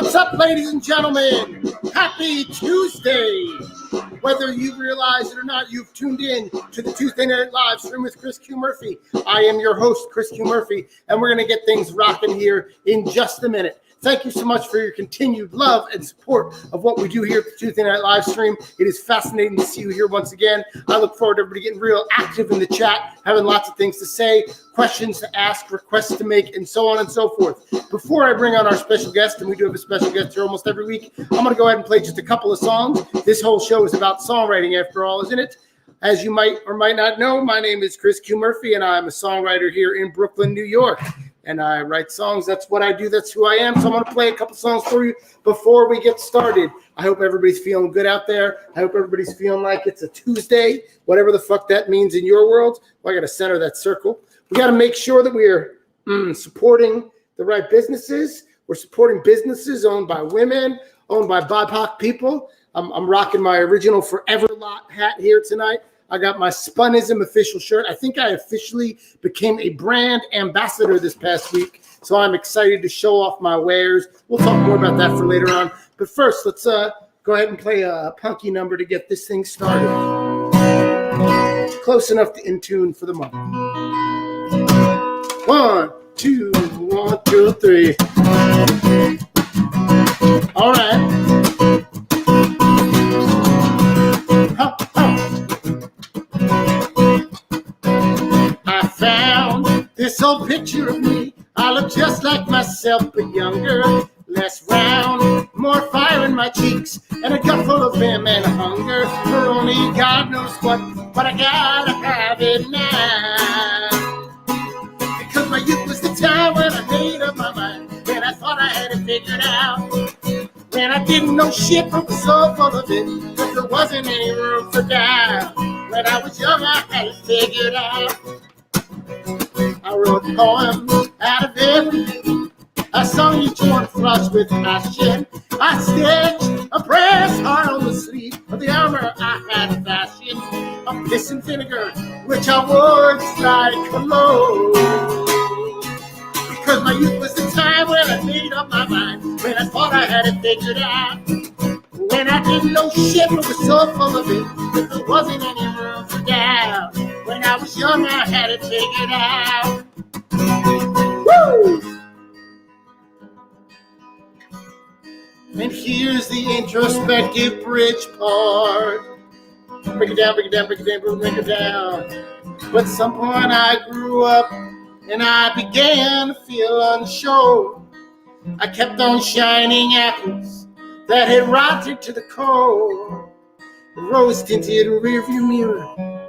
What's up, ladies and gentlemen? Happy Tuesday. Whether you realize it or not, you've tuned in to the Tuesday Night Live stream with Chris Q. Murphy. I am your host, Chris Q. Murphy, and we're going to get things rocking here in just a minute. Thank you so much for your continued love and support of what we do here at the Tuesday Night Live stream. It is fascinating to see you here once again. I look forward to everybody getting real active in the chat, having lots of things to say, questions to ask, requests to make, and so on and so forth. Before I bring on our special guest, and we do have a special guest here almost every week, I'm going to go ahead and play just a couple of songs. This whole show is about songwriting after all, isn't it? As you might or might not know, my name is Chris Q. Murphy, and I'm a songwriter here in Brooklyn, New York. And I write songs. That's what I do. That's who I am. So I'm going to play a couple songs for you before we get started. I hope everybody's feeling good out there. I hope everybody's feeling like it's a Tuesday, whatever the fuck that means in your world. Well, I got to center that circle. We got to make sure that we are supporting the right businesses. We're supporting businesses owned by women, owned by BIPOC people. I'm rocking my original Forever Lot hat here tonight. I got my Spunism official shirt. I think I officially became a brand ambassador this past week, so I'm excited to show off my wares. We'll talk more about that for later on. But first, let's go ahead and play a punky number to get this thing started. Close enough to in tune for the moment. 1, 2, 1, 2, 3. All right. Found this old picture of me. I look just like myself, but younger, less round, more fire in my cheeks, and a gut full of vim and hunger for only God knows what, but I gotta have it now. Because my youth was the time when I made up my mind, when I thought I had it figured out, when I didn't know shit but was so full of it, but there wasn't any room for doubt. When I was young, I had it figured out. I wrote a poem out of everything. I sung each one flushed with passion. I stitched a press heart on the sleeve of the armor I had fashioned. A piss and vinegar, which I wore like cologne. Because my youth was the time when I made up my mind, when I thought I had it figured out, when I didn't know shit but was so full of it that there wasn't any room for doubt. When I was young, I had it figured out. Woo! And here's the introspective bridge part. Break it down, break it down, break it down, break it down. But at some point I grew up and I began to feel unsure. I kept on shining apples that had rotted to the core. Rose-tinted rearview mirror,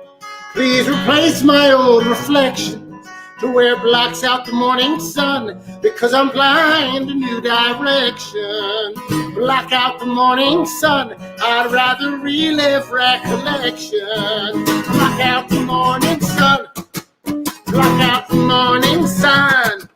please replace my old reflection to where it blocks out the morning sun, because I'm blind to new direction. Block out the morning sun, I'd rather relive recollection. Block out the morning sun, block out the morning sun.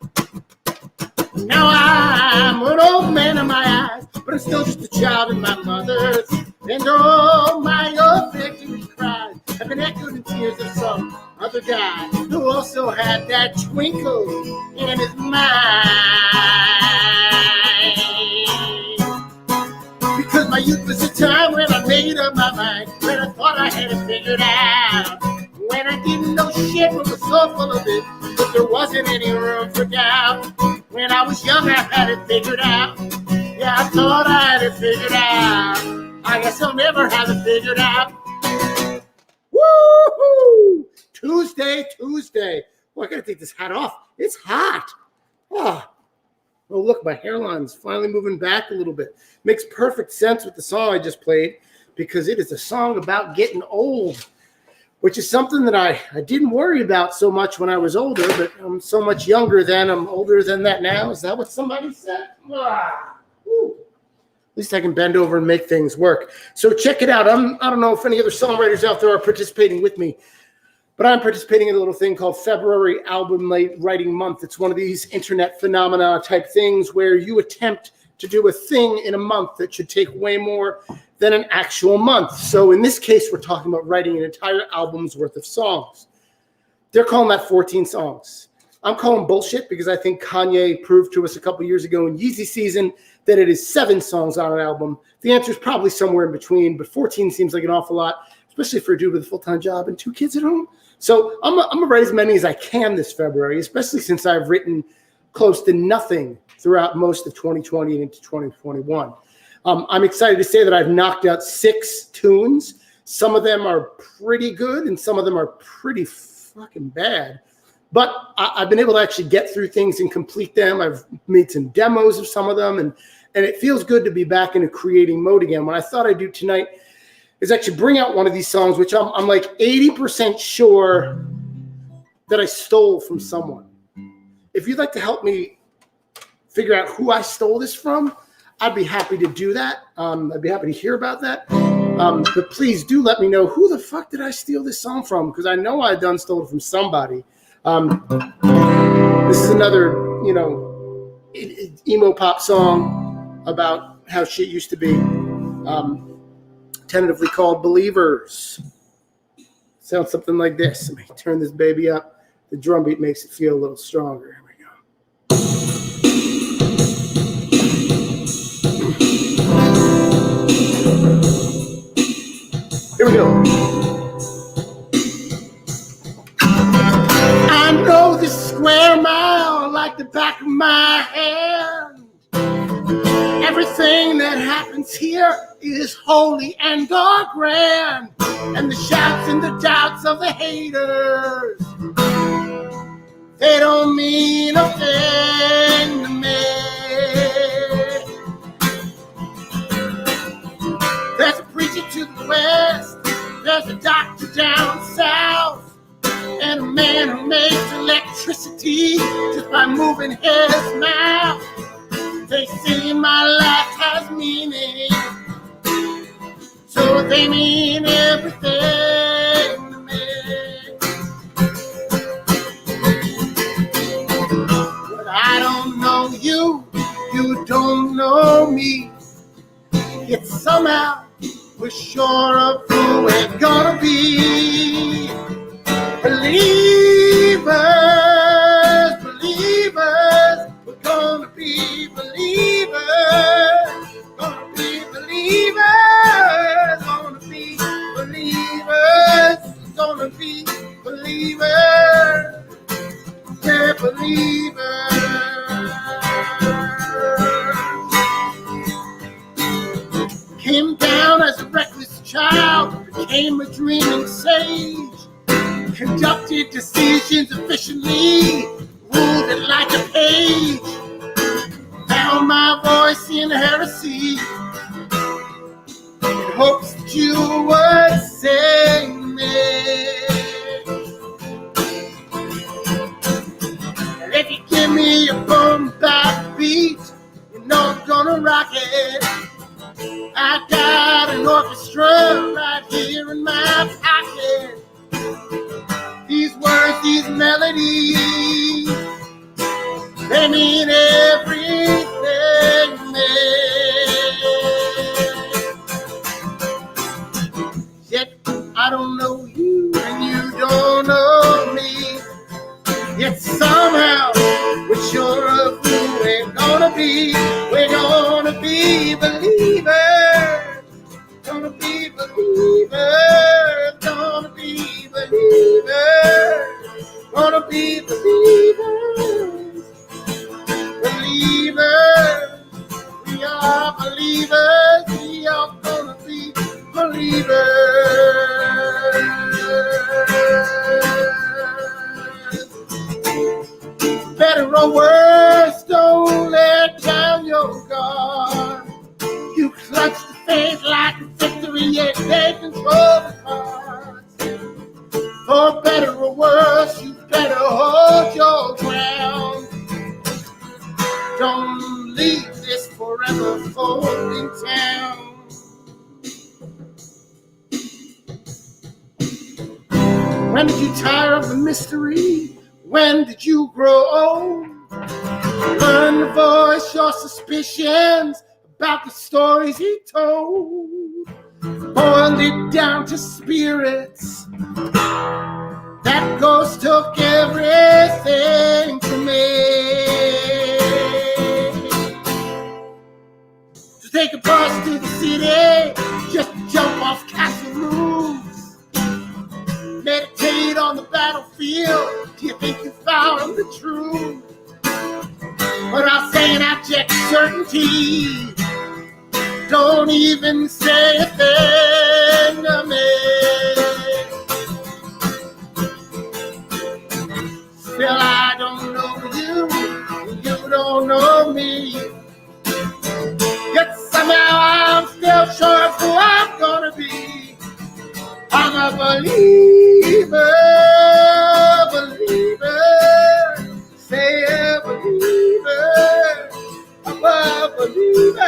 Now I'm an old man in my eyes, but I'm still just a child in my mother's. And oh, my old victory cries have been echoed in tears of some other guy who also had that twinkle in his mind. Because my youth was a time when I made up my mind, when I thought I had it figured out, when I didn't know shit but was so full of it, but there wasn't any room for doubt. When I was young, I had it figured out. Yeah, I thought I had it figured out. I guess I'll never have it figured out. Woo-hoo! Tuesday. Well, I gotta take this hat off. It's hot. Oh, look, my hairline's finally moving back a little bit. Makes perfect sense with the song I just played, because it is a song about getting old, which is something that I didn't worry about so much when I was older, but I'm so much younger then. I'm older than that now. Is that what somebody said? At least I can bend over and make things work. So check it out. I don't know if any other songwriters out there are participating with me, but I'm participating in a little thing called February Album Writing Month. It's one of these internet phenomena type things where you attempt to do a thing in a month that should take way more than an actual month. So in this case, we're talking about writing an entire album's worth of songs. They're calling that 14 songs. I'm calling bullshit because I think Kanye proved to us a couple years ago in Yeezy season that it is 7 songs on an album. The answer is probably somewhere in between, but 14 seems like an awful lot, especially for a dude with a full-time job and 2 kids at home. So I'm going to write as many as I can this February, especially since I've written close to nothing throughout most of 2020 and into 2021. I'm excited to say that I've knocked out 6 tunes. Some of them are pretty good and some of them are pretty fucking bad. But I've been able to actually get through things and complete them. I've made some demos of some of them, and it feels good to be back in a creating mode again. What I thought I'd do tonight is actually bring out one of these songs, which I'm like 80% sure that I stole from someone. If you'd like to help me figure out who I stole this from, I'd be happy to do that. I'd be happy to hear about that. But please do let me know, who the fuck did I steal this song from? Because I know I done stole it from somebody. This is another, emo pop song about how shit used to be. Tentatively called Believers. Sounds something like this. Let me turn this baby up. The drum beat makes it feel a little stronger. Here we go. Here we go. I know this square mile like the back of my hand. Everything that happens here is holy and or grand. And the shouts and the doubts of the haters, they don't mean a thing to me. There's a preacher to the west, there's a doctor down south, and a man who makes electricity just by moving his mouth. They say my life has meaning, so they mean everything to me. But I don't know you, you don't know me. Yet somehow we're sure of who we're gonna be. Believers, believers, we're gonna be believers. Gonna be believers, gonna be believers, gonna be believers. We're believers. Came down as a reckless child, became a dreaming sage. Conducted decisions efficiently, ruled it like a page. Found my voice in heresy, in hopes that you would sing me. And if you give me a boom bap beat, you know I'm gonna rock it. I got an orchestra right here in my pocket. These words, these melodies, they mean everything to me. Yet I don't know you and you don't know me. Yet somehow we're sure of who we're gonna be. We're gonna be believers. Gonna be believers. Gonna be believers. Gonna be believers. Believers. We are believers. We are gonna be believers. Better or worse, don't let down your guard. You clutch the faith like a victory, yet they control the cards. For better or worse, you better hold your ground. Don't leave this forever folding town. When did you tire of the mystery? When did you grow old? Learn to voice your suspicions about the stories he told. Boiled it down to spirits. That ghost took everything meditate on the battlefield. Do you think you found the truth? Without saying abject certainty, don't even say a thing to me. Still, I don't know you, you don't know me. Yet somehow I'm still sure of who I'm gonna be. I'm a believer, say a believer, I'm a believer,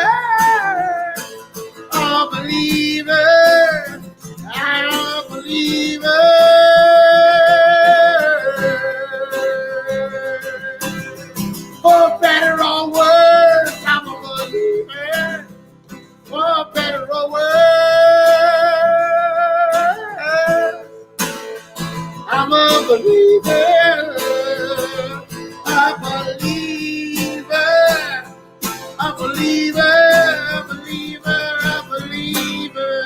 I'm a believer, I'm a believer. For better or worse, I'm a believer. For better or worse, I'm a believer. A believer. A believer. A believer. A believer.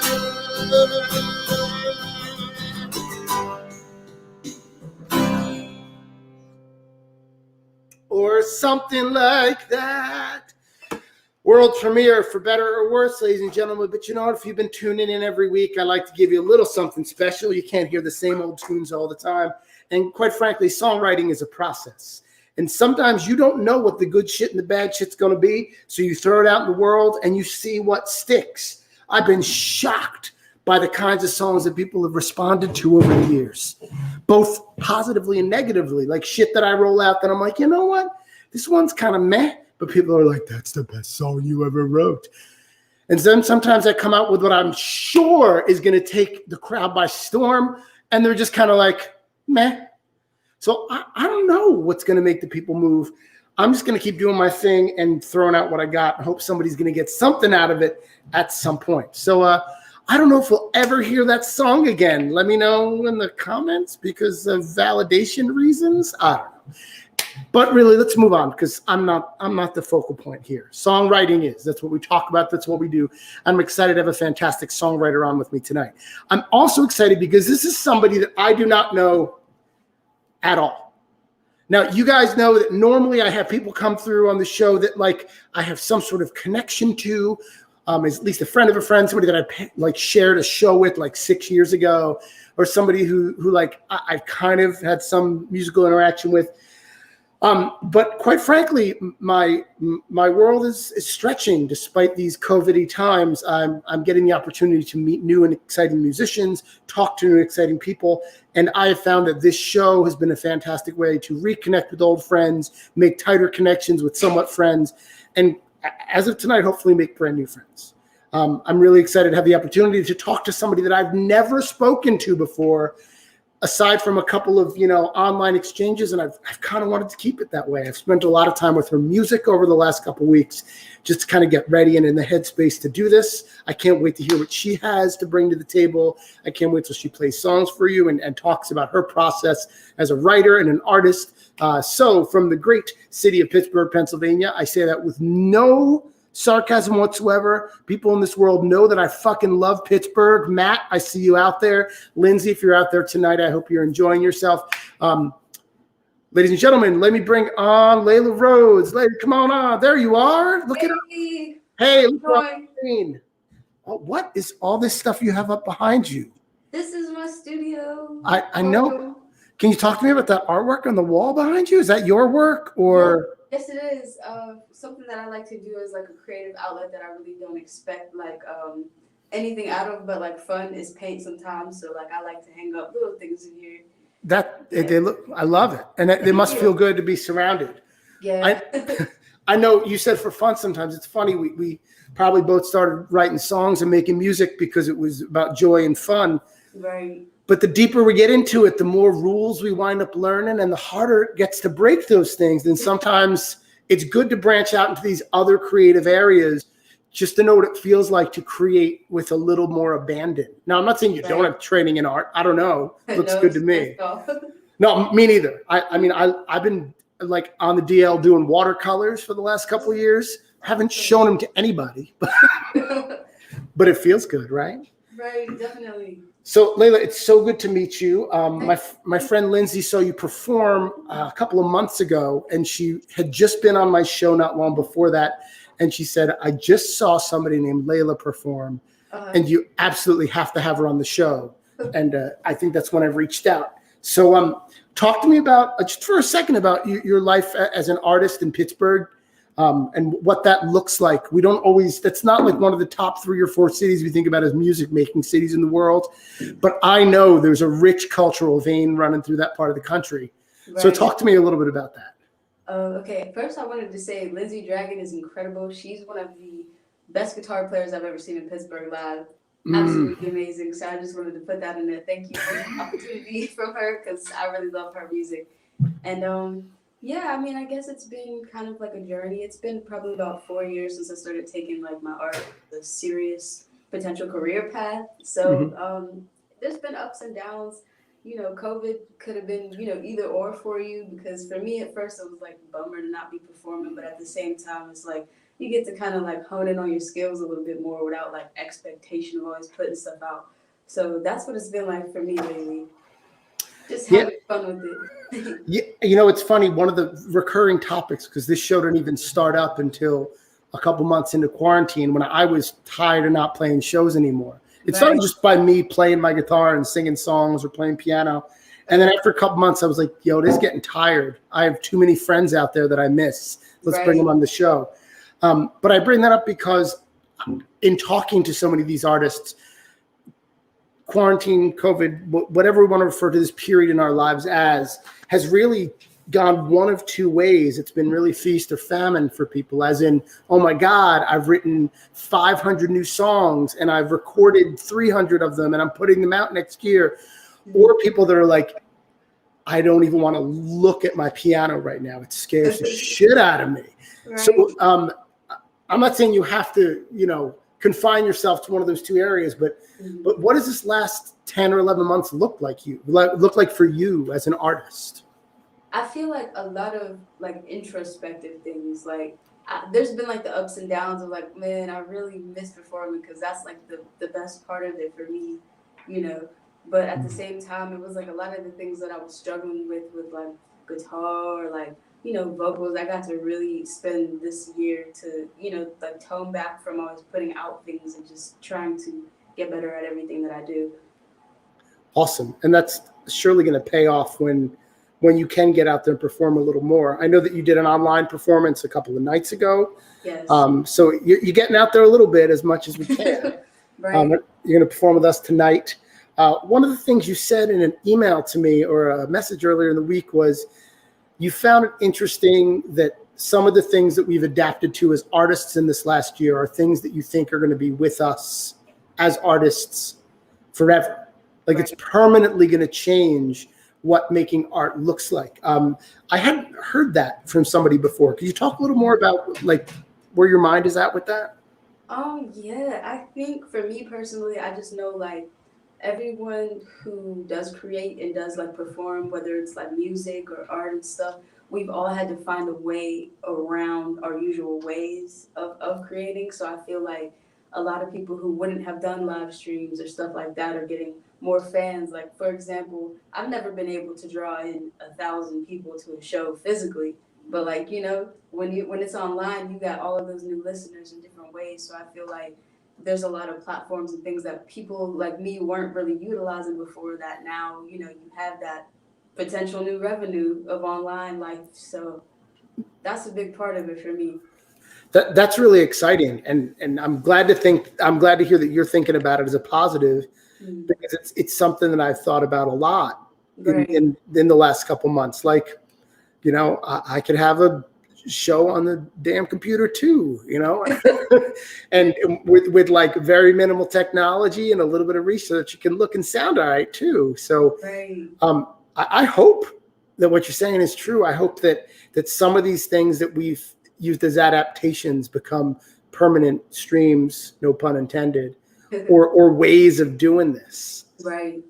Or something like that. World premiere, for better or worse, ladies and gentlemen. But you know what? If you've been tuning in every week, I like to give you a little something special. You can't hear the same old tunes all the time. And quite frankly, songwriting is a process. And sometimes you don't know what the good shit and the bad shit's going to be. So you throw it out in the world and you see what sticks. I've been shocked by the kinds of songs that people have responded to over the years, both positively and negatively. Like shit that I roll out that I'm like, you know what? This one's kind of meh. But people are like, that's the best song you ever wrote. And then sometimes I come out with what I'm sure is going to take the crowd by storm. And they're just kind of like, meh. So I don't know what's going to make the people move. I'm just going to keep doing my thing and throwing out what I got and hope somebody's going to get something out of it at some point. So I don't know if we'll ever hear that song again. Let me know in the comments because of validation reasons. I don't know. But really, let's move on because I'm not the focal point here. Songwriting is. That's what we talk about. That's what we do. I'm excited to have a fantastic songwriter on with me tonight. I'm also excited because this is somebody that I do not know at all. Now, you guys know that normally I have people come through on the show that like I have some sort of connection to, at least a friend of a friend, somebody that I like shared a show with like 6 years ago, or somebody who like I've kind of had some musical interaction with. But quite frankly, my world is stretching despite these COVID-y times. I'm getting the opportunity to meet new and exciting musicians, talk to new and exciting people. And I have found that this show has been a fantastic way to reconnect with old friends, make tighter connections with somewhat friends, and as of tonight, hopefully make brand new friends. I'm really excited to have the opportunity to talk to somebody that I've never spoken to before, aside from a couple of, online exchanges, and I've kind of wanted to keep it that way. I've spent a lot of time with her music over the last couple of weeks just to kind of get ready and in the headspace to do this. I can't wait to hear what she has to bring to the table. I can't wait till she plays songs for you and talks about her process as a writer and an artist. So from the great city of Pittsburgh, Pennsylvania, I say that with no sarcasm whatsoever. People in this world know that I fucking love Pittsburgh. Matt, I see you out there. Lindsay, if you're out there tonight, I hope you're enjoying yourself. Ladies and gentlemen, let me bring on Leila Rhodes. Leila, come on on. There you are. Look at her. Hey, look on the screen. Oh, what is all this stuff you have up behind you? This is my studio. I know. Can you talk to me about that artwork on the wall behind you? Is that your work or? Yes, it is. Something that I like to do is like a creative outlet that I really don't expect anything out of, but like fun is paint sometimes. So like I like to hang up little things in here. They look. I love it, and they must feel good to be surrounded. Yeah. I know you said for fun. Sometimes it's funny. We probably both started writing songs and making music because it was about joy and fun. Right. But the deeper we get into it, the more rules we wind up learning, and the harder it gets to break those things. And sometimes it's good to branch out into these other creative areas just to know what it feels like to create with a little more abandon. Now, I'm not saying you don't have training in art. I don't know. It looks good to me. No, me neither. I mean, I've been like on the DL doing watercolors for the last couple of years. Haven't shown them to anybody, but it feels good, right? Right, definitely. So, Leila, it's so good to meet you. My friend Lindsay saw you perform a couple of months ago, and she had just been on my show not long before that. And she said, I just saw somebody named Leila perform, and you absolutely have to have her on the show. And I think that's when I reached out. So talk to me about, just for a second, about your life as an artist in Pittsburgh. And what that looks like. We don't always, that's not like one of the top 3 or 4 cities we think about as music making cities in the world. But I know there's a rich cultural vein running through that part of the country. Right. So talk to me a little bit about that. Okay, first I wanted to say Lindsay Dragon is incredible. She's one of the best guitar players I've ever seen in Pittsburgh live. Absolutely amazing. So I just wanted to put that in there. Thank you for the opportunity from her, because I really love her music. And yeah, I mean, I guess it's been kind of like a journey. It's been probably about 4 years since I started taking like my art as a serious potential career path. So there's been ups and downs. You know, COVID could have been, you know, either or for you, because for me at first it was like a bummer to not be performing, but at the same time it's like you get to kind of like hone in on your skills a little bit more without like expectation of always putting stuff out. So that's what it's been like for me lately. Just having fun with it. Yeah, you know, it's funny. One of the recurring topics, because this show didn't even start up until a couple months into quarantine, when I was tired of not playing shows anymore. It started just by me playing my guitar and singing songs or playing piano. And then after a couple months, I was like, yo, this is getting tired. I have too many friends out there that I miss. Let's bring them on the show. But I bring that up because in talking to so many of these artists, quarantine, COVID, whatever we want to refer to this period in our lives as, has really gone one of 2 ways. It's been really feast or famine for people, as in, oh my God, I've written 500 new songs and I've recorded 300 of them and I'm putting them out next year. Or people that are like, I don't even want to look at my piano right now. It scares the shit out of me. Right. So I'm not saying you have to, you know, confine yourself to one of those 2 areas, but what does this last 10 or 11 months look like for you as an artist? I feel like a lot of like introspective things. Like there's been like the ups and downs of like, man, I really miss performing, because that's like the best part of it for me, you know. But at the same time, it was like a lot of the things that I was struggling with like guitar or like, you know, vocals. I got to really spend this year to, you know, like tone back from always putting out things and just trying to get better at everything that I do. Awesome. And that's surely going to pay off when you can get out there and perform a little more. I know that you did an online performance a couple of nights ago. Yes. So you're getting out there a little bit, as much as we can. Right. You're going to perform with us tonight. One of the things you said in an email to me or a message earlier in the week was you found it interesting that some of the things that we've adapted to as artists in this last year are things that you think are going to be with us as artists forever. Like it's permanently going to change what making art looks like. I hadn't heard that from somebody before. Could you talk a little more about like where your mind is at with that? Yeah, I think for me personally, I just know like everyone who does create and does like perform, whether it's like music or art and stuff, we've all had to find a way around our usual ways of creating. So I feel like a lot of people who wouldn't have done live streams or stuff like that are getting more fans. Like, for example, I've never been able to draw in 1,000 people to a show physically, but like, you know, when it's online, you got all of those new listeners in different ways. So I feel like there's a lot of platforms and things that people like me weren't really utilizing before, that now, you know, you have that potential new revenue of online life. So that's a big part of it for me. That's really exciting, and I'm glad to hear that you're thinking about it as a positive, because it's something that I've thought about a lot in the last couple months. Like, you know, I could have a show on the damn computer too, you know, and with like very minimal technology and a little bit of research, you can look and sound all right too. So I hope that what you're saying is true. I hope that some of these things that we've used as adaptations become permanent streams, no pun intended, or ways of doing this. Right.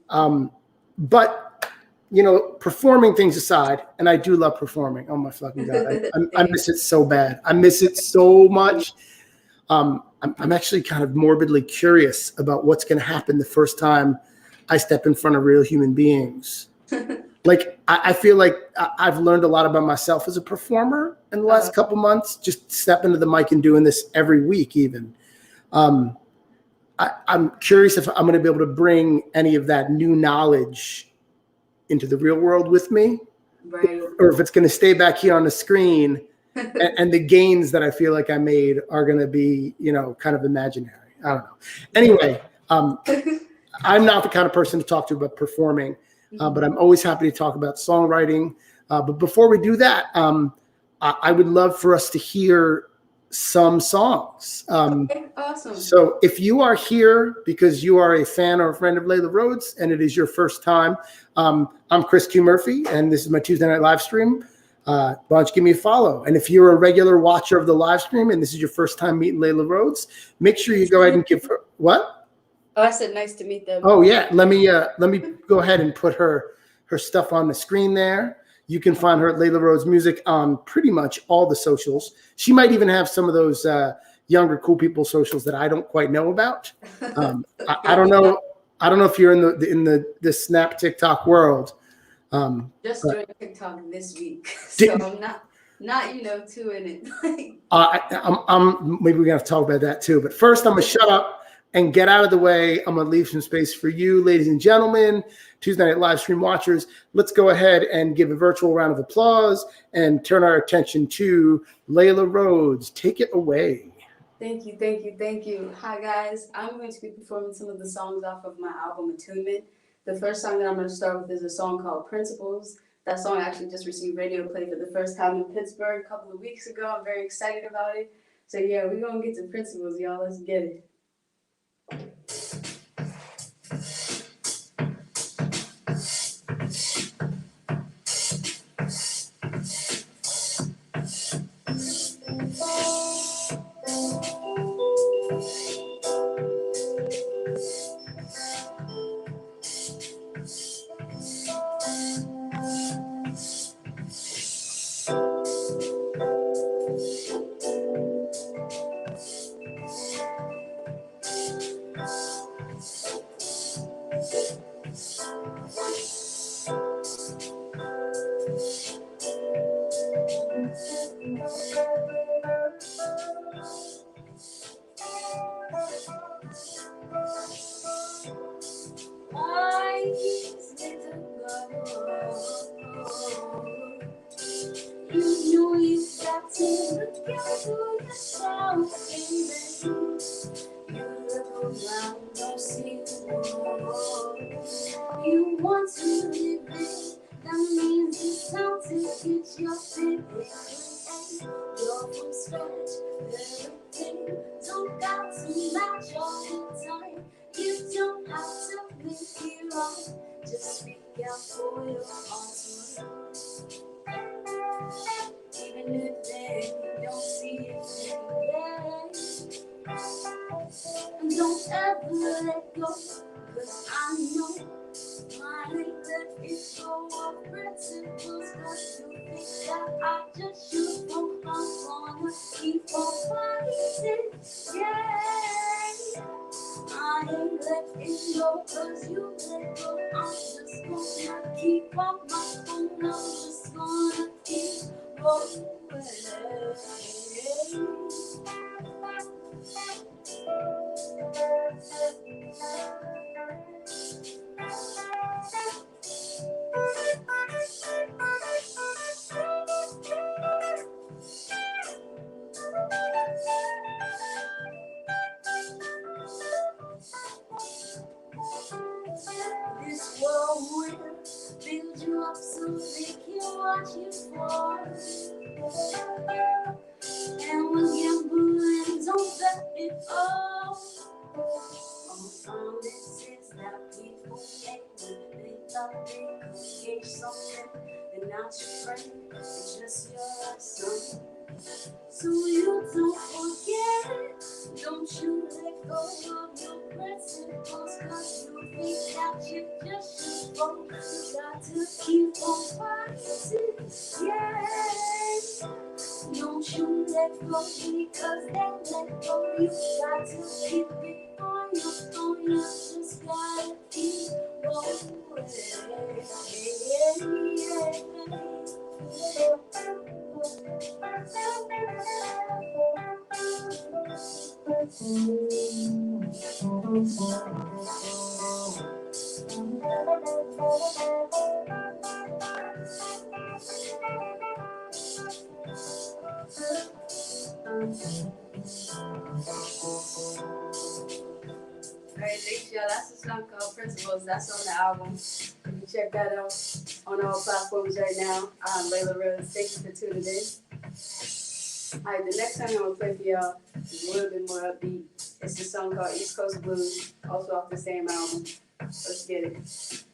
But you know, performing things aside, and I do love performing. Oh my fucking God. I miss it so bad. I miss it so much. I'm actually kind of morbidly curious about what's going to happen the first time I step in front of real human beings. Like, I feel like I've learned a lot about myself as a performer in the last couple months, just stepping to the mic and doing this every week even. I'm curious if I'm going to be able to bring any of that new knowledge into the real world with me, Right. or if it's going to stay back here on the screen and the gains that I feel like I made are going to be, kind of imaginary. I don't know. Anyway, I'm not the kind of person to talk to about performing, but I'm always happy to talk about songwriting. But before we do that, I would love for us to hear some songs. Okay, awesome. So if you are here because you are a fan or a friend of Leila Rhodes and it is your first time, I'm Chris Q. Murphy, and this is my Tuesday night live stream. Why don't you give me a follow? And if you're a regular watcher of the live stream and this is your first time meeting Leila Rhodes, make sure you go ahead and give her what? Oh, I said nice to meet them. Oh yeah, let me go ahead and put her stuff on the screen there. You can find her at Leila Rhodes Music on pretty much all the socials. She might even have some of those younger cool people socials that I don't quite know about. I don't know. I don't know if you're in the Snap TikTok world. Just joined TikTok this week, so I'm not too in it. I'm maybe we're gonna have to talk about that too. But first, I'm gonna shut up and get out of the way. I'm gonna leave some space for you, ladies and gentlemen, Tuesday night live stream watchers. Let's go ahead and give a virtual round of applause and turn our attention to Leila Rhodes. Take it away. Thank you, thank you, thank you. Hi guys, I'm going to be performing some of the songs off of my album Attunement. The first song that I'm going to start with is a song called Principles. That song actually just received radio play for the first time in Pittsburgh a couple of weeks ago. I'm very excited about it. So yeah, we're going to get to Principles, y'all. Let's get it. You want to live it, that means it's time to get your fit. You're from scratch, everything don't got to match all the time. You don't have to make it right, just speak out for your heart's worth. Even if they don't see it, and don't ever let go, 'cause I know my that is so of principles. 'Cause you think that I just should go, I'm gonna keep on fighting, yeah. I ain't letting go 'cause you let go. I'm just gonna keep on my phone. I'm just gonna keep rolling. This world will build you up so they can watch you fall. And when gambling, don't bet it all. On promises that people make when they thought they could gauge something. They're not your friend, they're just your son. So you don't forget, don't you let go of your principles. 'Cause you think that you just should go. You got to keep on fighting, yeah. Don't you let go because they let go. You got to keep it on you just gotta keep going. Alright, thanks y'all. That's a song called Principles. That's on the album. You can check that out on all platforms right now. I'm Leila Rhodes. Thank you for tuning in. Alright, the next song I'm gonna play for y'all is a little bit more upbeat. It's a song called East Coast Blues, also off the same album. Let's get it.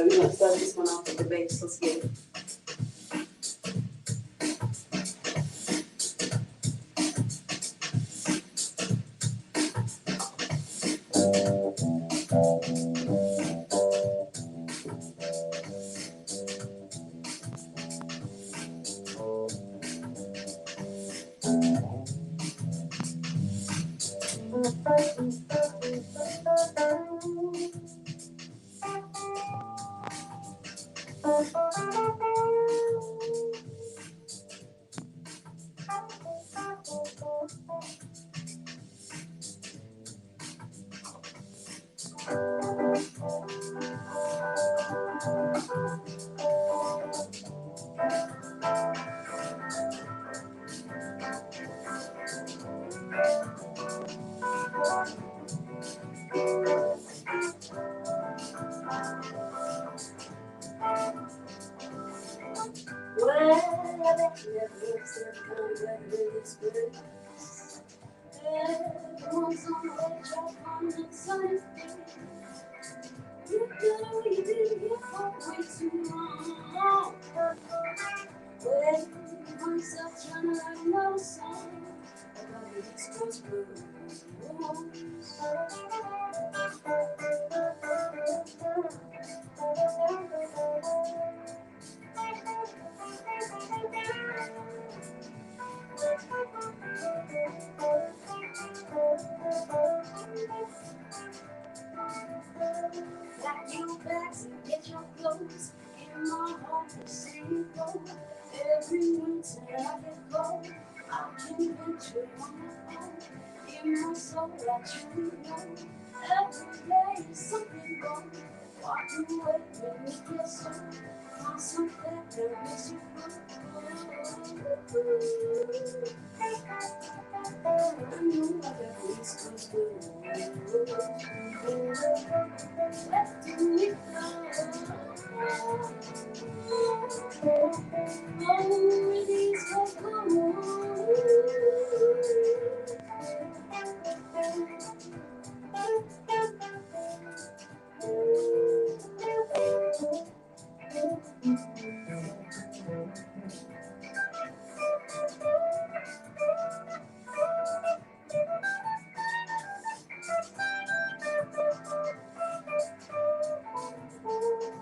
We're gonna start this one off with the bass. Let's get it. Everyone's on the way, track on the sun. You know you didn't get home way too long. Waiting for yourself, trying to learn no song about the East Coast blues. Pack your bags and get your clothes. In my heart, the same road. Every winter I get cold. I can venture on my own. In my soul, I truly know. Every day is something wrong. Walk away when you get so. Find something that makes you I know I got the East Coast blues. Where do we go? Oh, these Coast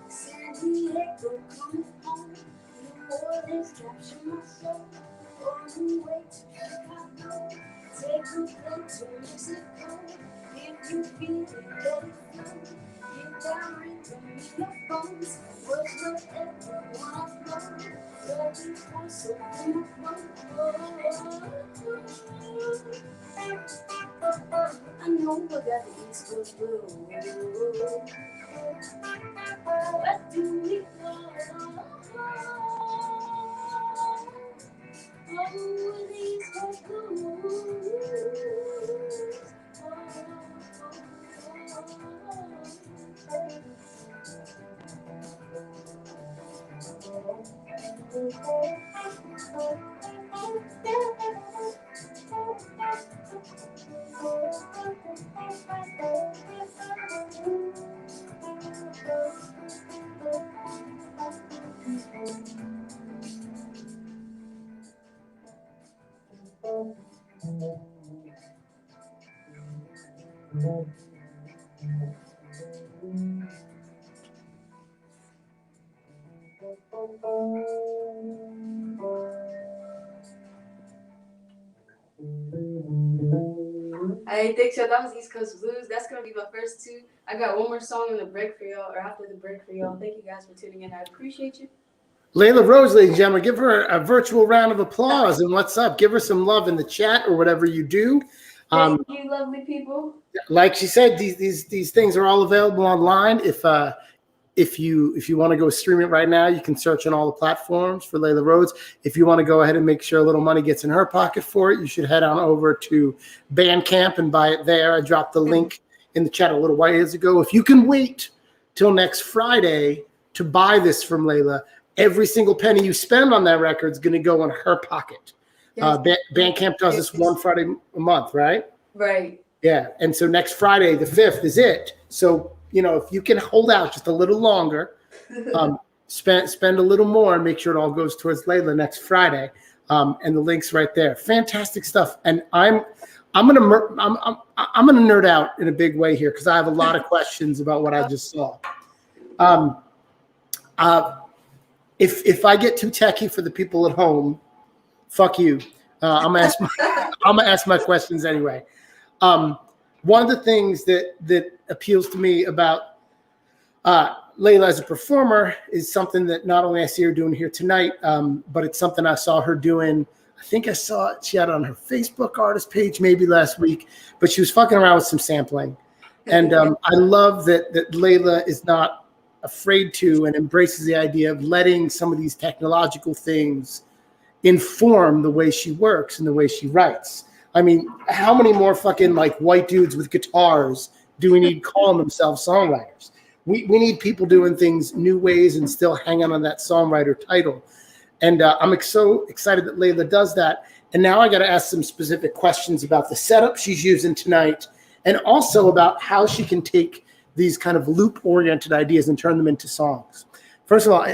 San Diego coming home. New Orleans capture my soul. On the way to Chicago, take a plane to Mexico. If you feel it, let it flow. Get down, rhythm in your bones. Words whatever wanna flow. Ready for something I know I got the East Coast blues. Where do we go? Oh, these Coast blues. I think so. That was East Coast Blues. That's gonna be my first two. I got one more song in the break for y'all, or after the break for y'all. Thank you guys for tuning in. I appreciate you. Leila Rhodes, ladies and gentlemen, give her a virtual round of applause. And what's up? Give her some love in the chat or whatever you do. Thank you, lovely people. Like she said, these things are all available online. If you want to go stream it right now, you can search on all the platforms for Leila Rhodes. If you want to go ahead and make sure a little money gets in her pocket for it, you should head on over to Bandcamp and buy it there. I dropped the link in the chat a little while ago. If you can wait till next Friday to buy this from Leila, every single penny you spend on that record is going to go in her pocket. Yes. Bandcamp does this one Friday a month, right? Right. Yeah. And so next Friday, the 5th, is it. So, if you can hold out just a little longer, spend a little more and make sure it all goes towards Leila next Friday. And the link's right there. Fantastic stuff. And I'm gonna nerd out in a big way here because I have a lot of questions about what I just saw. If I get too techie for the people at home, fuck you. I'm gonna ask my questions anyway. One of the things that appeals to me about Leila as a performer is something that not only I see her doing here tonight, but it's something I saw her doing. I think I saw it. She had it on her Facebook artist page maybe last week, but she was fucking around with some sampling. And I love that Leila is not afraid to and embraces the idea of letting some of these technological things inform the way she works and the way she writes. I mean, how many more fucking like white dudes with guitars do we need calling themselves songwriters? We need people doing things new ways and still hanging on that songwriter title. And I'm so excited that Leila does that. And now I got to ask some specific questions about the setup she's using tonight and also about how she can take these kind of loop-oriented ideas and turn them into songs. First of all,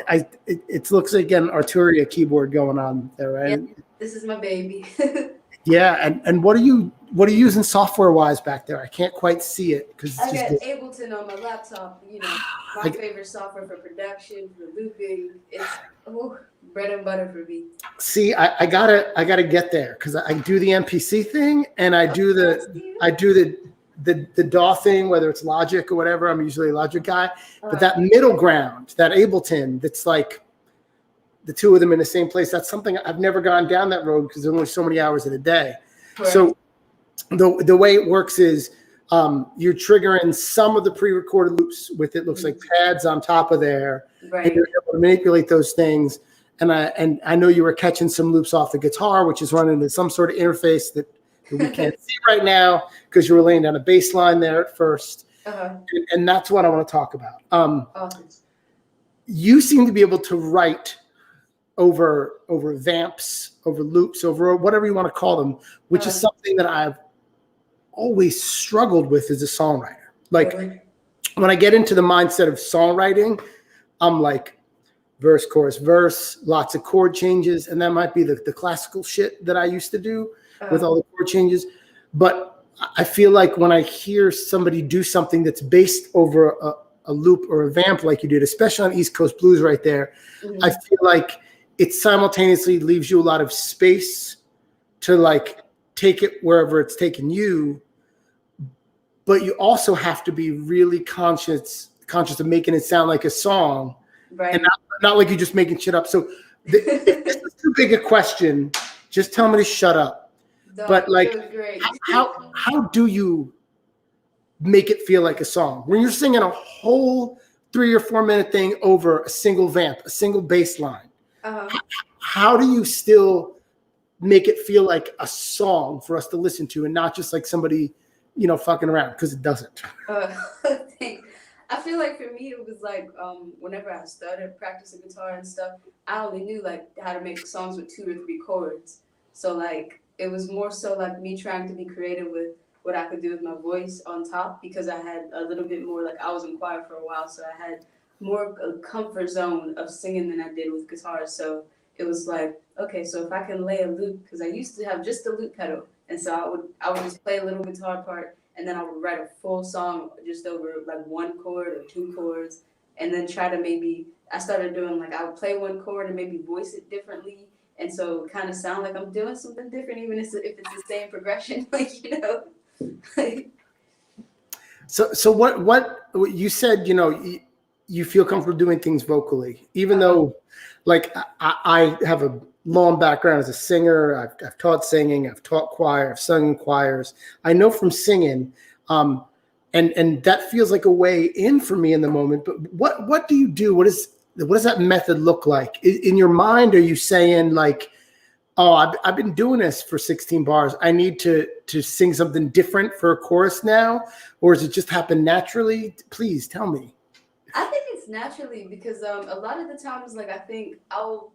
it looks like an Arturia keyboard going on there, right? Yeah, this is my baby. Yeah, and what are you using software-wise back there? I can't quite see it because I got Ableton on my laptop. My favorite software for production, for looping. It's bread and butter for me. See, I gotta get there because I do the MPC thing and I do the DAW thing, whether it's Logic or whatever. I'm usually a Logic guy, but that middle ground, that Ableton, that's like the two of them in the same place. That's something I've never gone down that road because there's only so many hours in a day. Correct. So the way it works is you're triggering some of the pre-recorded loops with it looks like pads on top of there, right. And you're able to manipulate those things. And I know you were catching some loops off the guitar, which is running into some sort of interface that we can't see right now because you were laying down a bass line there at first. And that's what I want to talk about. Awesome. You seem to be able to write over vamps, over loops, over whatever you want to call them, which is something that I've always struggled with as a songwriter. Like when I get into the mindset of songwriting, I'm like verse, chorus, verse, lots of chord changes. And that might be the classical shit that I used to do with all the chord changes. But I feel like when I hear somebody do something that's based over a loop or a vamp like you did, especially on East Coast Blues right there, I feel like it simultaneously leaves you a lot of space to like take it wherever it's taking you, but you also have to be really conscious of making it sound like a song, right? And not like you're just making shit up. So if this is too big a question, just tell me to shut up. No, but like, how do you make it feel like a song when you're singing a whole 3 or 4 minute thing over a single vamp, a single bass line? How do you still make it feel like a song for us to listen to and not just like somebody, fucking around? Because it doesn't. I feel like for me, it was like whenever I started practicing guitar and stuff, I only knew like how to make songs with 2 or 3 chords. So like it was more so like me trying to be creative with what I could do with my voice on top because I had a little bit more like I was in choir for a while, so I had more a comfort zone of singing than I did with guitar. So it was like, okay, so if I can lay a loop, because I used to have just a loop pedal, and so I would just play a little guitar part, and then I would write a full song just over like 1 chord or 2 chords, and then try to maybe I started doing like I would play one chord and maybe voice it differently, and so it kind of sound like I'm doing something different, even if it's the same progression, like So what you said, you feel comfortable doing things vocally, even though, like, I have a long background as a singer. I've taught singing, I've taught choir, I've sung in choirs. I know from singing, and that feels like a way in for me in the moment. But what do you do? What does that method look like in your mind? Are you saying like, oh, I've been doing this for 16 bars, I need to sing something different for a chorus now? Or does it just happen naturally? Please tell me. I think it's naturally because a lot of the times, like I think I'll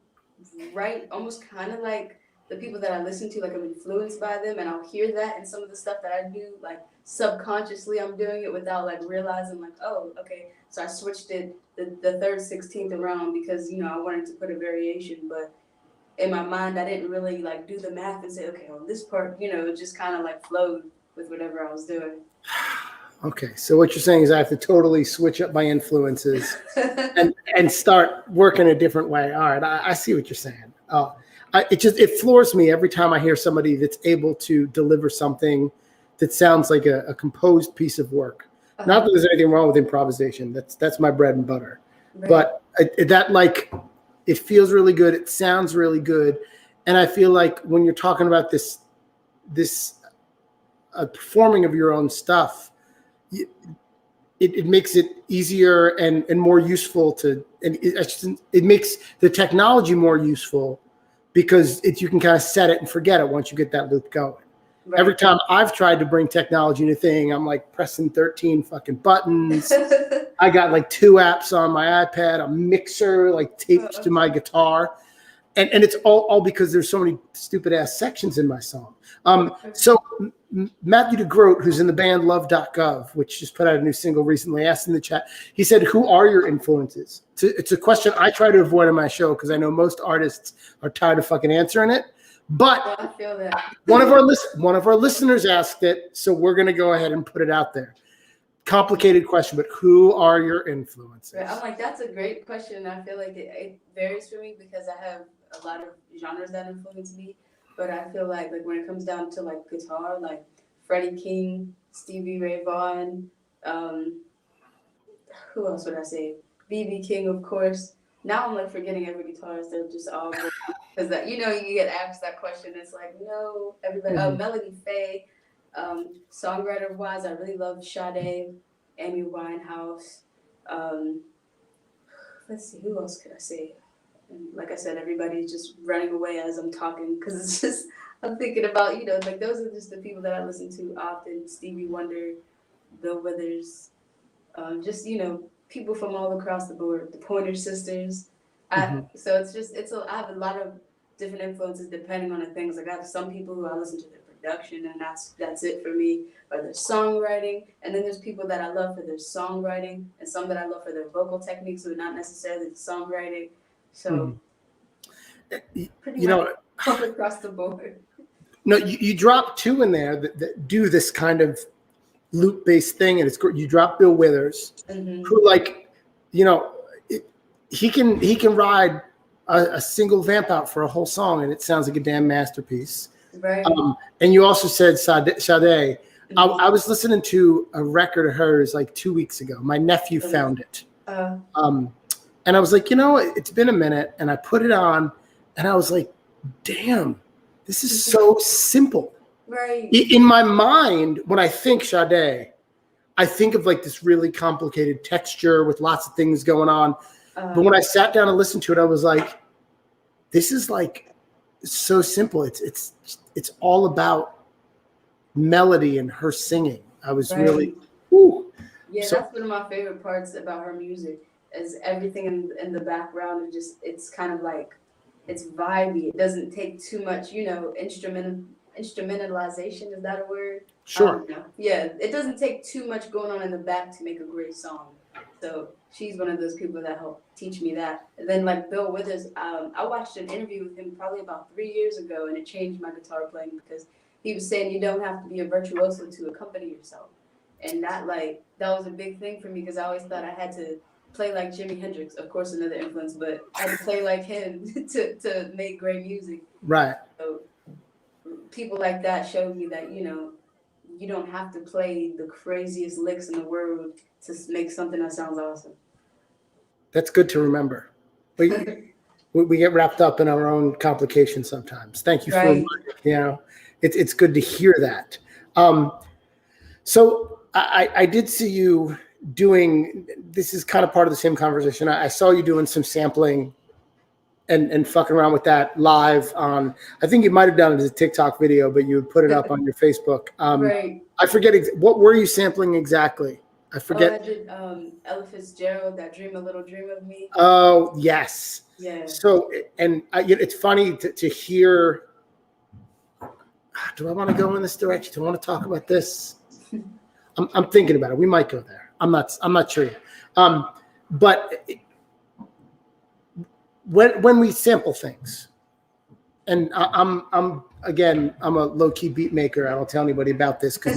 write almost kind of like the people that I listen to, like I'm influenced by them, and I'll hear that in some of the stuff that I do, like subconsciously I'm doing it without like realizing, like, oh, okay, so I switched it the third 16th around because I wanted to put a variation, but in my mind I didn't really like do the math and say, okay, on this part, it just kind of like flowed with whatever I was doing. Okay, so what you're saying is I have to totally switch up my influences and start working a different way. All right, I see what you're saying. It floors me every time I hear somebody that's able to deliver something that sounds like a composed piece of work. Not that there's anything wrong with improvisation. That's my bread and butter. Right. But it feels really good. It sounds really good, and I feel like when you're talking about this performing of your own stuff, it makes it easier and more useful it makes the technology more useful because you can kind of set it and forget it once you get that loop going. Right. Every time I've tried to bring technology into a thing, I'm like pressing 13 fucking buttons. I got like 2 apps on my iPad, a mixer like taped to my guitar. And it's all because there's so many stupid ass sections in my song. So Matthew DeGroat, who's in the band Love.gov, which just put out a new single recently, asked in the chat, he said, who are your influences? It's a question I try to avoid on my show because I know most artists are tired of fucking answering it. But I feel that. one of our listeners asked it, so we're going to go ahead and put it out there. Complicated question, but who are your influences? Right. I'm like, that's a great question. I feel like it varies for me because I have a lot of genres that influence me. But I feel like when it comes down to like guitar, like Freddie King, Stevie Ray Vaughan, who else would I say? B.B. King, of course. Now I'm like forgetting every guitarist. They're just all because that you get asked that question. It's like no, everybody. Melody Faye, songwriter wise, I really love Sade, Amy Winehouse. Let's see, who else could I say? And like I said, everybody's just running away as I'm talking because it's just I'm thinking about like those are just the people that I listen to often. Stevie Wonder, Bill Withers, just people from all across the board. The Pointer Sisters. So I have a lot of different influences depending on the things. Like I have some people who I listen to their production and that's it for me, or their songwriting, and then there's people that I love for their songwriting and some that I love for their vocal techniques, but not necessarily the songwriting. So pretty much all across the board. No, you drop 2 in there that do this kind of loop-based thing, and it's you drop Bill Withers, who he can ride a single vamp out for a whole song, and it sounds like a damn masterpiece. Right. And you also said Sade. I was listening to a record of hers like 2 weeks ago. My nephew found it. And I was like, it's been a minute, and I put it on, and I was like, damn, this is so simple. Right. In my mind, when I think Sade, I think of like this really complicated texture with lots of things going on. But when I sat down and listened to it, I was like, this is like so simple. It's all about melody and her singing. I was really, whew. Yeah, that's one of my favorite parts about her music is everything in the background. It's kind of like, it's vibey. It doesn't take too much, instrumentalization. Is that a word? Sure. Yeah, it doesn't take too much going on in the back to make a great song. So she's one of those people that helped teach me that. And then like Bill Withers, I watched an interview with him probably about 3 years ago, and it changed my guitar playing because he was saying you don't have to be a virtuoso to accompany yourself. And that was a big thing for me because I always thought I had to play like Jimi Hendrix, of course, another influence, but I had to play like him to make great music. Right. So people like that showed me that, you don't have to play the craziest licks in the world to make something that sounds awesome. That's good to remember. We get wrapped up in our own complications sometimes. Thank you for, Right. It's good to hear that. So I did see you doing, this is kind of part of the same conversation. I saw you doing some sampling and fucking around with that live on, I think you might have done it as a TikTok video, but you would put it up on your Facebook. Right. I forget, what were you sampling exactly? I forget. Oh, I did Ella Fitzgerald, That Dream a Little Dream of Me. Oh, yes. Yeah. So, and it's funny to hear, do I want to go in this direction? Do I want to talk about this? I'm thinking about it. We might go there. I'm not sure yet. But when we sample things, and I'm a low key beat maker. I don't tell anybody about this because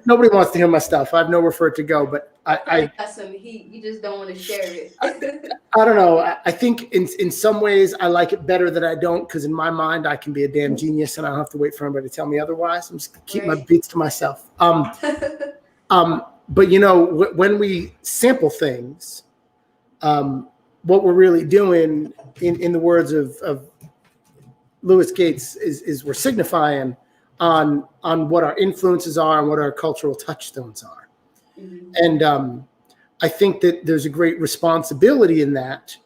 nobody wants to hear my stuff. I have nowhere for it to go. But I got some heat. You just don't want to share it. I don't know. I think in some ways I like it better that I don't, because in my mind I can be a damn genius and I don't have to wait for anybody to tell me otherwise. I'm just gonna keep my beats to myself. But when we sample things, what we're really doing, in the words of Lewis Gates, is we're signifying on what our influences are and what our cultural touchstones are. Mm-hmm. And I think that there's a great responsibility in that,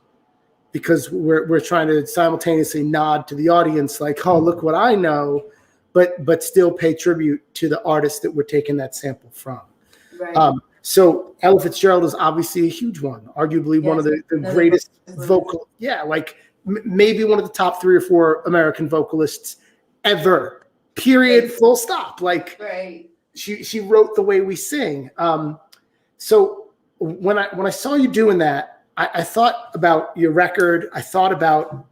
because we're trying to simultaneously nod to the audience, like, oh, look what I know, but still pay tribute to the artist that we're taking that sample from. Right. So Ella Fitzgerald is obviously a huge one, arguably one of the greatest vocal, maybe one of the top 3 or 4 American vocalists ever, period, full stop. Right. She wrote The Way We Sing. So when I saw you doing that, I thought about your record. I thought about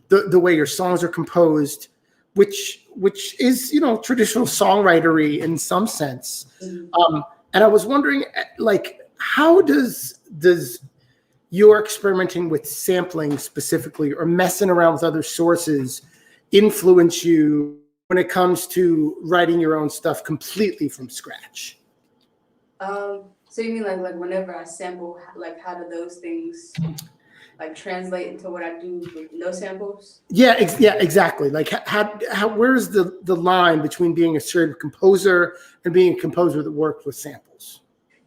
the way your songs are composed, which is, traditional songwritery in some sense. Mm-hmm. And I was wondering, how does your experimenting with sampling specifically, or messing around with other sources, influence you when it comes to writing your own stuff completely from scratch? So you mean like whenever I sample, how do those things translate into what I do with no samples? Yeah, exactly. How where's the line between being a straight composer and being a composer that works with samples?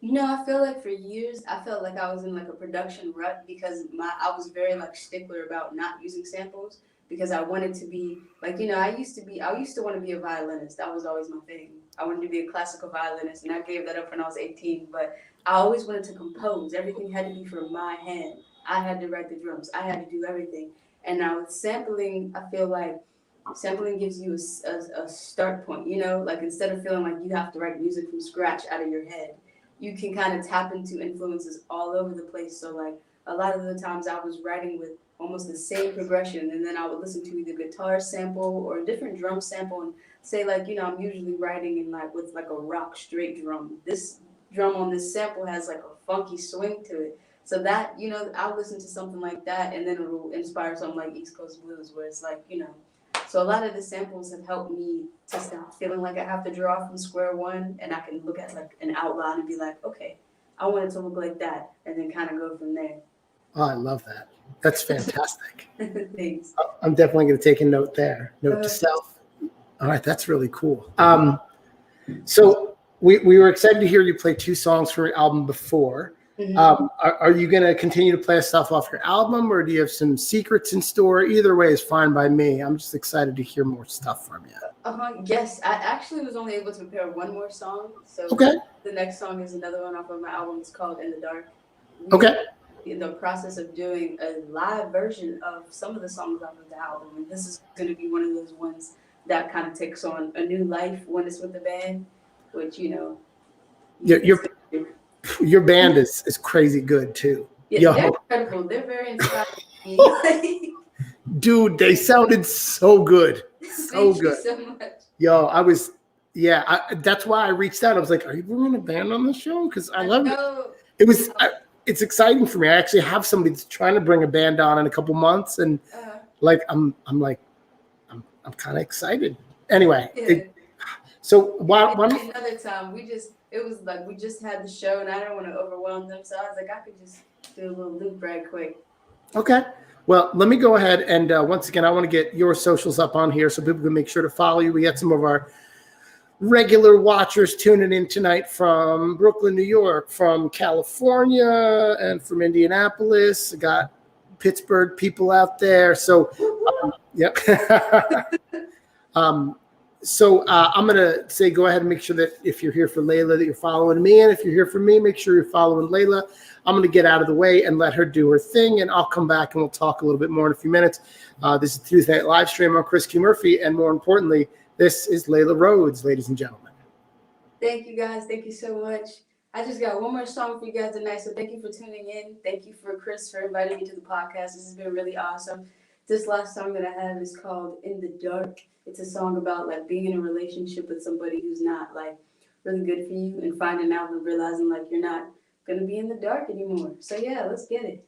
I feel like for years I felt like I was in a production rut, because I was very stickler about not using samples, because I wanted to be I used to want to be a violinist. That was always my thing. I wanted to be a classical violinist, and I gave that up when I was 18. But I always wanted to compose. Everything had to be from my hand. I had to write the drums. I had to do everything. And now with sampling, I feel like sampling gives you a start point. Instead of feeling like you have to write music from scratch out of your head, you can kind of tap into influences all over the place. So a lot of the times I was writing with almost the same progression, and then I would listen to either guitar sample or a different drum sample, and say I'm usually writing in with a rock straight drum. This drum on this sample has a funky swing to it. So that, I'll listen to something like that, and then it will inspire something like East Coast Blues, where it's so a lot of the samples have helped me to stop feeling like I have to draw from square one, and I can look at an outline and be like, okay, I want it to look like that, and then kind of go from there. Oh, I love that. That's fantastic. Thanks. I'm definitely going to take a note there. Note to self. All right, that's really cool. So we were excited to hear you play 2 songs from your album before. Mm-hmm. Are you going to continue to play stuff off your album, or do you have some secrets in store? Either way is fine by me. I'm just excited to hear more stuff from you. Yes, I actually was only able to prepare one more song. So okay. The next song is another one off of my album. It's called In the Dark. Okay. In the process of doing a live version of some of the songs off of the album, and this is going to be one of those ones that kind of takes on a new life when it's with the band, which your band is crazy good too. Yeah, they're incredible. They're very inspiring. Dude, they sounded so good. So good. You so much. Yo, Yeah, that's why I reached out. I was like, "Are you bringing a band on the show?" Because I love it. It was. It's exciting for me. I actually have somebody that's trying to bring a band on in a couple months, and like I'm kind of excited. Anyway, so why another time we just had the show and I don't want to overwhelm them, so I was like I could just do a little loop right quick. Okay. Well, let me go ahead and once again, I want to get your socials up on here so people can make sure to follow you. We got some of our regular watchers tuning in tonight from Brooklyn, New York, from California, and from Indianapolis. I got Pittsburgh people out there. So, yep. So I'm going to say go ahead and make sure that if you're here for Leila that you're following me. And if you're here for me, make sure you're following Leila. I'm going to get out of the way and let her do her thing. And I'll come back and we'll talk a little bit more in a few minutes. This is Tuesday Night Live Stream. I'm Chris Q. Murphy. And more importantly, this is Leila Rhodes, ladies and gentlemen. Thank you, guys. Thank you so much. I just got one more song for you guys tonight. So thank you for tuning in. Thank you for Chris for inviting me to the podcast. This has been really awesome. This last song that I have is called In the Dark. It's a song about like being in a relationship with somebody who's not like really good for you and finding out and realizing like you're not going to be in the dark anymore. So yeah, let's get it.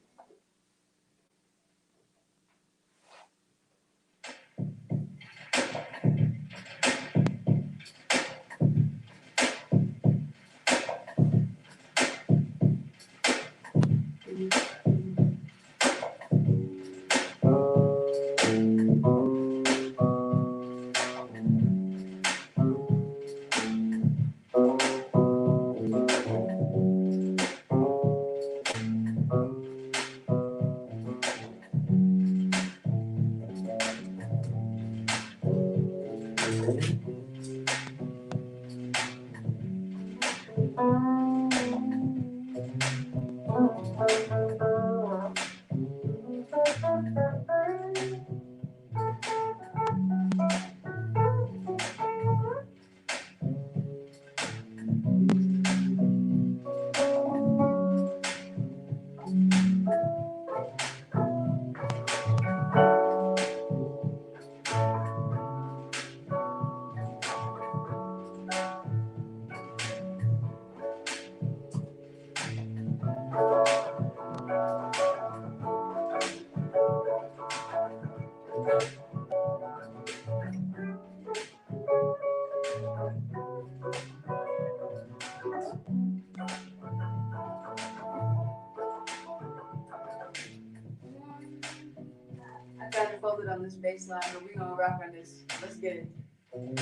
I tried to fold it on this bass line, but we're gonna rock on this. Let's get it. Wait.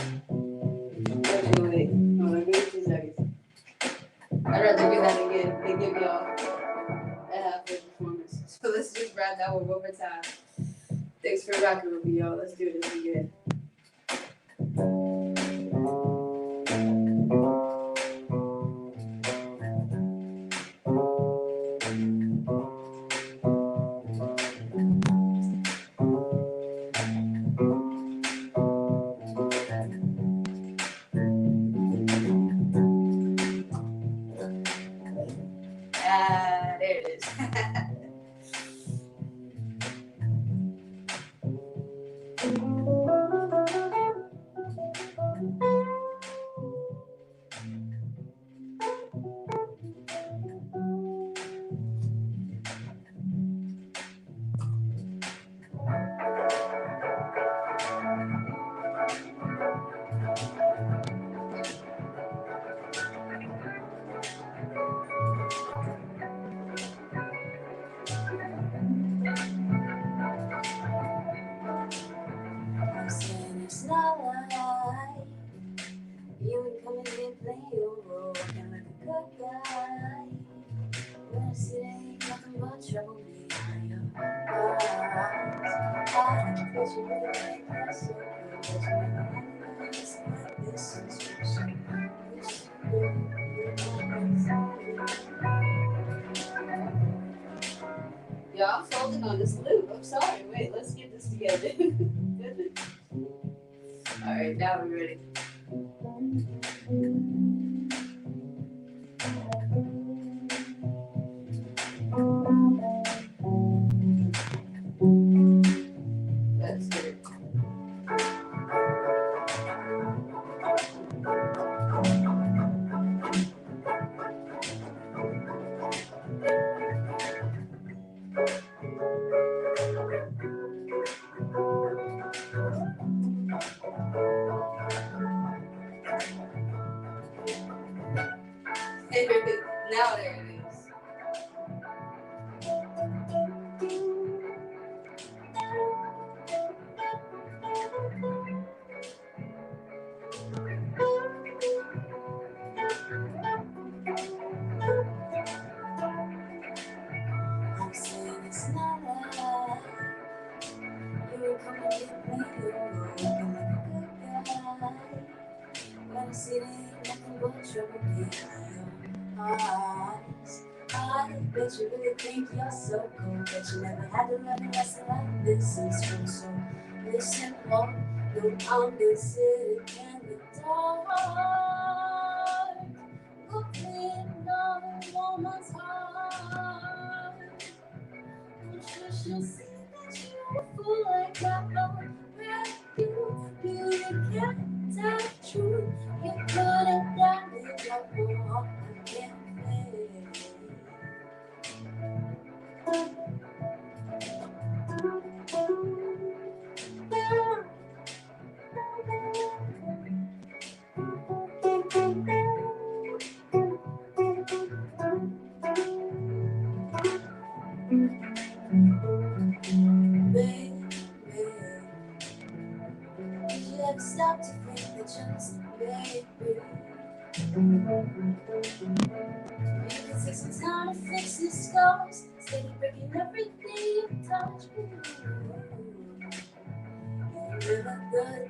Hold on, give me 2 seconds. I'd rather do that again than give y'all a half-day performance. So let's just ride that one more time. Thanks for rocking with me, y'all. Let's do this again. There it is. I'm saying it's not right. You would come in and play your role, looking like a good guy. When I see there ain't nothing but trouble behind your eyes. I bet you really think that's so good, but you never had anything like this since you so used to be. Yeah, I'm folding on this loop. I'm sorry. Wait, let's get this together. Goodness. All right, now we're ready. Let's do it. Oh, there it is. I'm saying it's not right. You were coming with me, looking like a good guy. When I see there ain't nothing but trouble in your eyes. I bet you really think you're so cool, but you never had to learn a lesson like this in school. So listen up, no, I'm been sitting in the dark, looking on a woman's heart. I'm sure she'll see that you're a fool like that. You can't tell the truth. You couldn't damage your heart again. Baby, did you ever stop to think that just baby? You can take some time to fix these scars, steady breaking everything you touch. You're never good.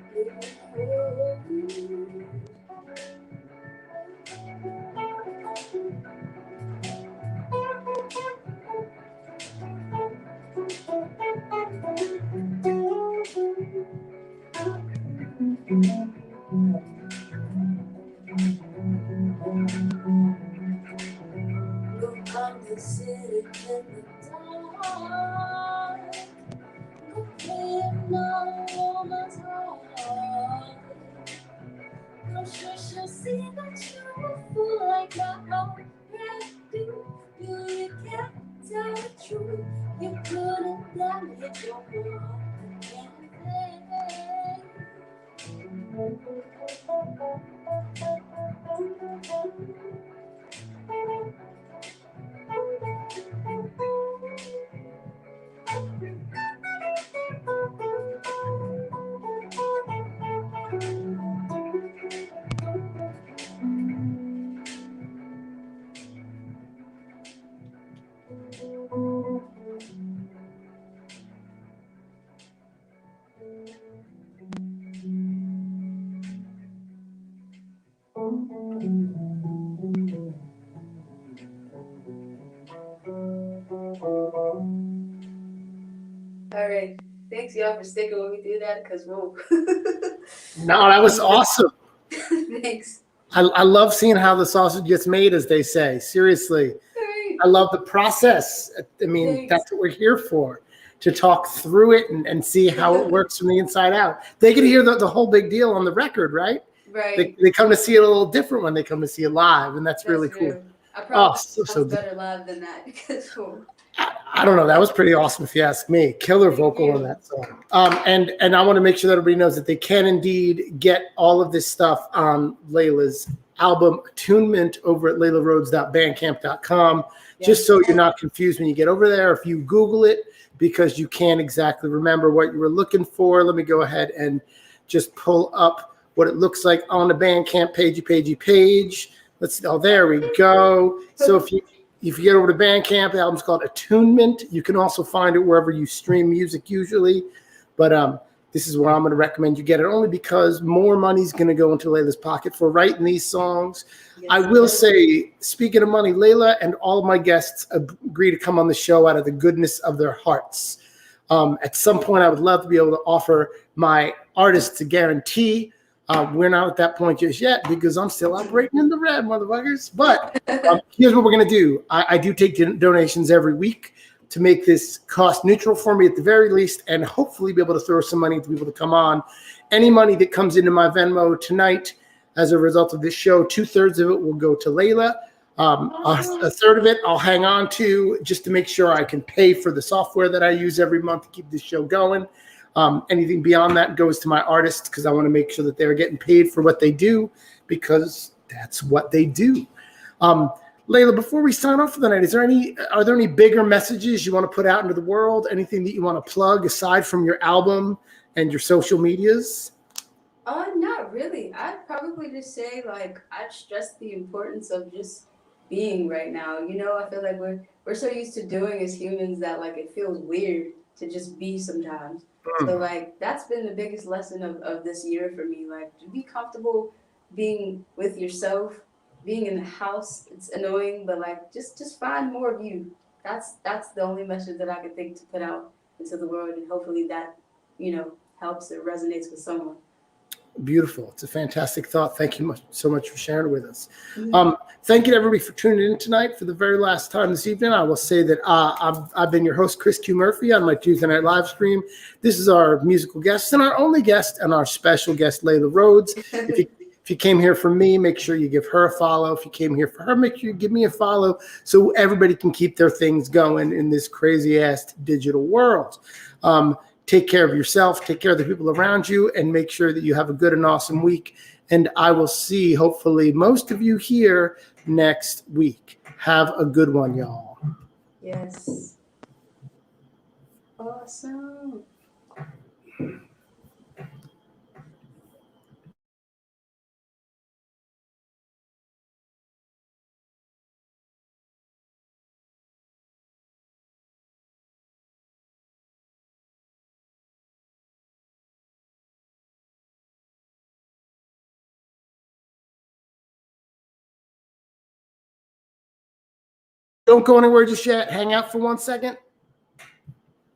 Look, I'm just sitting in the dark, looking on a woman's heart. I'm sure she'll see that you're a fool like I already do. You can't tell the truth. You couldn't damage your heart again. All right. Thanks, y'all, for sticking with me through that, because whoa. No, that was awesome. Thanks. I love seeing how the sausage gets made, as they say. Seriously. Right. I love the process. I mean, Thanks. That's what we're here for, to talk through it and see how it works from the inside out. They can hear the whole big deal on the record, right? Right. They come to see it a little different when they come to see it live, and that's really true. cool. I probably so better live than that, because I don't know. That was pretty awesome, if you ask me. Killer vocal on that song. And I want to make sure that everybody knows that they can indeed get all of this stuff on Leila's album Attunement over at leilarhodes.bandcamp.com. Just so you're not confused when you get over there. If you Google it because you can't exactly remember what you were looking for, let me go ahead and just pull up what it looks like on the Bandcamp page. Let's see. Oh, there we go. So if you get over to Bandcamp, the album's called Attunement. You can also find it wherever you stream music usually. But this is where I'm going to recommend you get it, only because more money's going to go into Leila's pocket for writing these songs. Yes, I will say, speaking of money, Leila and all of my guests agree to come on the show out of the goodness of their hearts. At some point, I would love to be able to offer my artists a guarantee. We're not at that point just yet because I'm still operating in the red, motherfuckers. But here's what we're going to do. I do take donations every week to make this cost neutral for me at the very least, and hopefully be able to throw some money to people to come on. Any money that comes into my Venmo tonight as a result of this show, 2/3 of it will go to Leila. A third of it I'll hang on to just to make sure I can pay for the software that I use every month to keep this show going. Anything beyond that goes to my artists, because I want to make sure that they're getting paid for what they do, because that's what they do. Leila, before we sign off for the night, are there any bigger messages you want to put out into the world? Anything that you want to plug aside from your album and your social medias? Not really. I'd probably just say like I'd stress the importance of just being right now. You know, I feel like we're so used to doing as humans that like it feels weird to just be sometimes. So like that's been the biggest lesson of this year for me. Like to be comfortable being with yourself, being in the house, it's annoying, but like just find more of you. That's the only message that I could think to put out into the world, and hopefully that, helps or resonates with someone. Beautiful. It's a fantastic thought. Thank you so much for sharing with us. Mm-hmm. Thank you to everybody for tuning in tonight. For the very last time this evening, I will say that I've been your host, Chris Q. Murphy, on my Tuesday night live stream. This is our musical guest and our only guest and our special guest, Leila Rhodes. If you came here for me, make sure you give her a follow. If you came here for her, make sure you give me a follow so everybody can keep their things going in this crazy-ass digital world. Take care of yourself, take care of the people around you, and make sure that you have a good and awesome week. And I will see, hopefully, most of you here next week. Have a good one, y'all. Yes. Awesome. Don't go anywhere just yet. Hang out for 1 second.